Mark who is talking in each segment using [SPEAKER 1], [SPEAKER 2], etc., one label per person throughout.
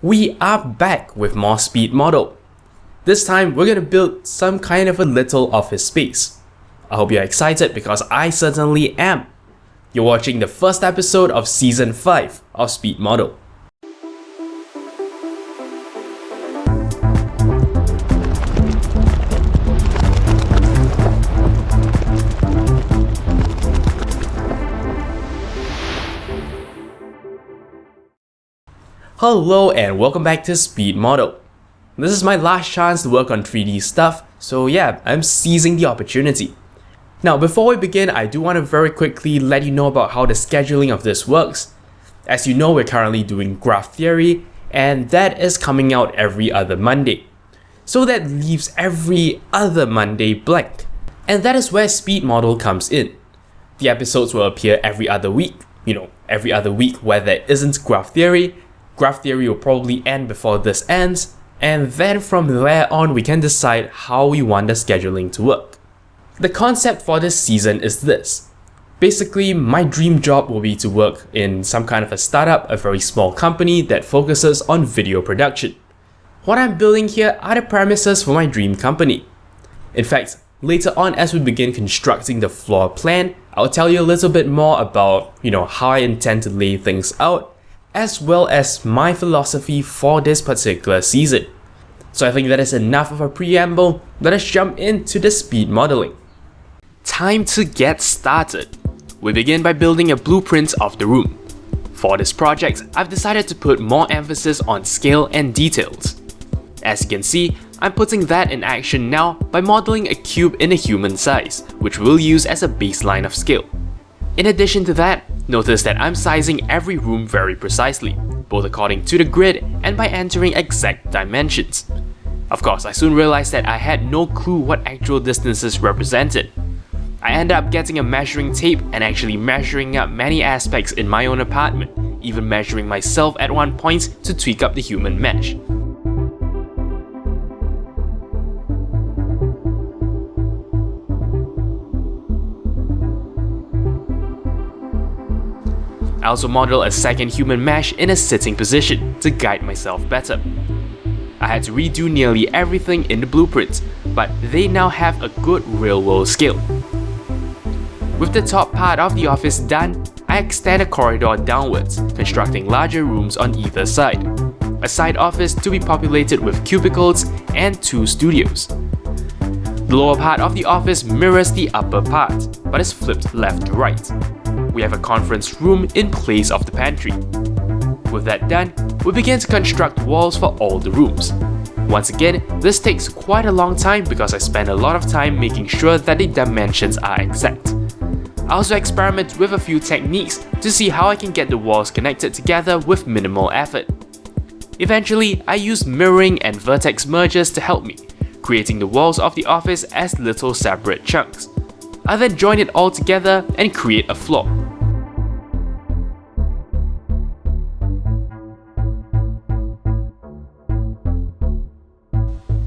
[SPEAKER 1] We are back with more speed model. This time we're gonna build some kind of a little office space. I hope you're excited because I certainly am. You're watching the first episode of Season 5 of Speed Model. Hello and welcome back to Speed Model. This is my last chance to work on 3D stuff, so yeah, I'm seizing the opportunity. Now before we begin, I do want to very quickly let you know about how the scheduling of this works. As you know, we're currently doing graph theory, and that is coming out every other Monday. So that leaves every other Monday blank. And that is where Speed Model comes in. The episodes will appear every other week, every other week where there isn't graph theory. Graph theory will probably end before this ends, and then from there on we can decide how we want the scheduling to work. The concept for this season is this. Basically, my dream job will be to work in some kind of a startup, a very small company that focuses on video production. What I'm building here are the premises for my dream company. In fact, later on as we begin constructing the floor plan, I'll tell you a little bit more about, how I intend to lay things out, as well as my philosophy for this particular season. So I think that is enough of a preamble. Let us jump into the speed modeling. Time to get started. We begin by building a blueprint of the room. For this project, I've decided to put more emphasis on scale and details. As you can see, I'm putting that in action now by modeling a cube in a human size, which we'll use as a baseline of scale. In addition to that, notice that I'm sizing every room very precisely, both according to the grid and by entering exact dimensions. Of course, I soon realized that I had no clue what actual distances represented. I ended up getting a measuring tape and actually measuring up many aspects in my own apartment, even measuring myself at one point to tweak up the human mesh. I also modeled a second human mesh in a sitting position to guide myself better. I had to redo nearly everything in the blueprint, but they now have a good real-world scale. With the top part of the office done, I extend a corridor downwards, constructing larger rooms on either side. A side office to be populated with cubicles and 2 studios. The lower part of the office mirrors the upper part, but is flipped left to right. We have a conference room in place of the pantry. With that done, we begin to construct walls for all the rooms. Once again, this takes quite a long time because I spend a lot of time making sure that the dimensions are exact. I also experiment with a few techniques to see how I can get the walls connected together with minimal effort. Eventually, I use mirroring and vertex mergers to help me, creating the walls of the office as little separate chunks. I then join it all together and create a floor.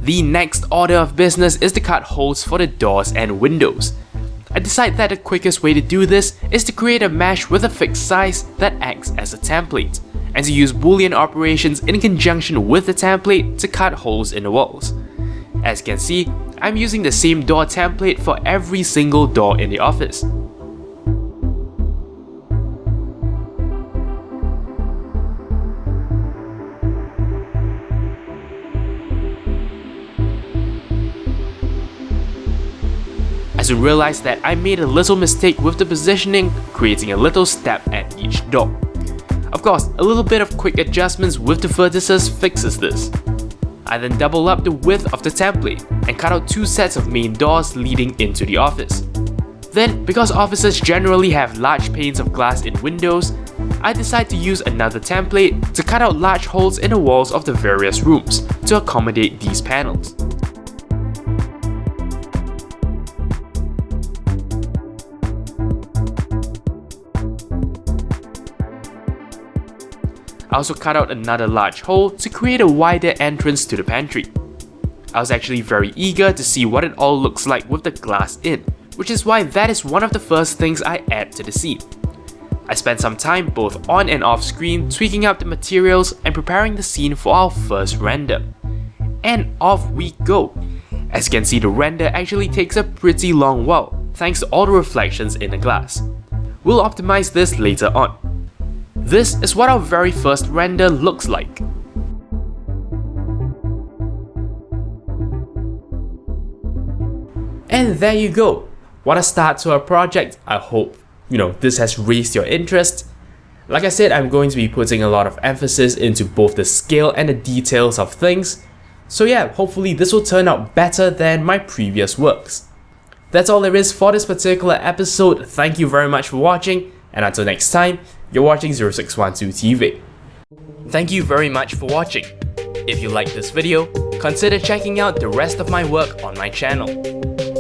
[SPEAKER 1] The next order of business is to cut holes for the doors and windows. I decide that the quickest way to do this is to create a mesh with a fixed size that acts as a template, and to use Boolean operations in conjunction with the template to cut holes in the walls. As you can see, I'm using the same door template for every single door in the office. I soon realized that I made a little mistake with the positioning, creating a little step at each door. Of course, a little bit of quick adjustments with the vertices fixes this. I then double up the width of the template and cut out 2 sets of main doors leading into the office. Then, because offices generally have large panes of glass in windows, I decide to use another template to cut out large holes in the walls of the various rooms to accommodate these panels. I also cut out another large hole to create a wider entrance to the pantry. I was actually very eager to see what it all looks like with the glass in, which is why that is one of the first things I add to the scene. I spent some time both on and off screen tweaking out the materials and preparing the scene for our first render. And off we go. As you can see, the render actually takes a pretty long while, thanks to all the reflections in the glass. We'll optimize this later on. This is what our very first render looks like. And there you go. What a start to our project. I hope, this has raised your interest. Like I said, I'm going to be putting a lot of emphasis into both the scale and the details of things. So yeah, hopefully this will turn out better than my previous works. That's all there is for this particular episode. Thank you very much for watching, and until next time, you're watching 0612 TV. Thank you very much for watching. If you liked this video, consider checking out the rest of my work on my channel.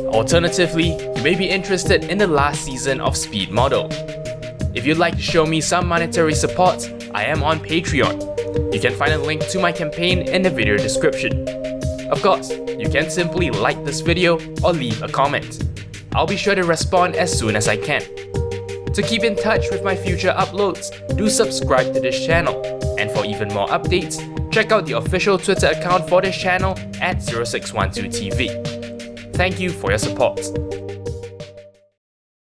[SPEAKER 1] Alternatively, you may be interested in the last season of Speed Model. If you'd like to show me some monetary support, I am on Patreon. You can find a link to my campaign in the video description. Of course, you can simply like this video or leave a comment. I'll be sure to respond as soon as I can. To keep in touch with my future uploads, do subscribe to this channel. And for even more updates, check out the official Twitter account for this channel at 0612TV. Thank you for your support.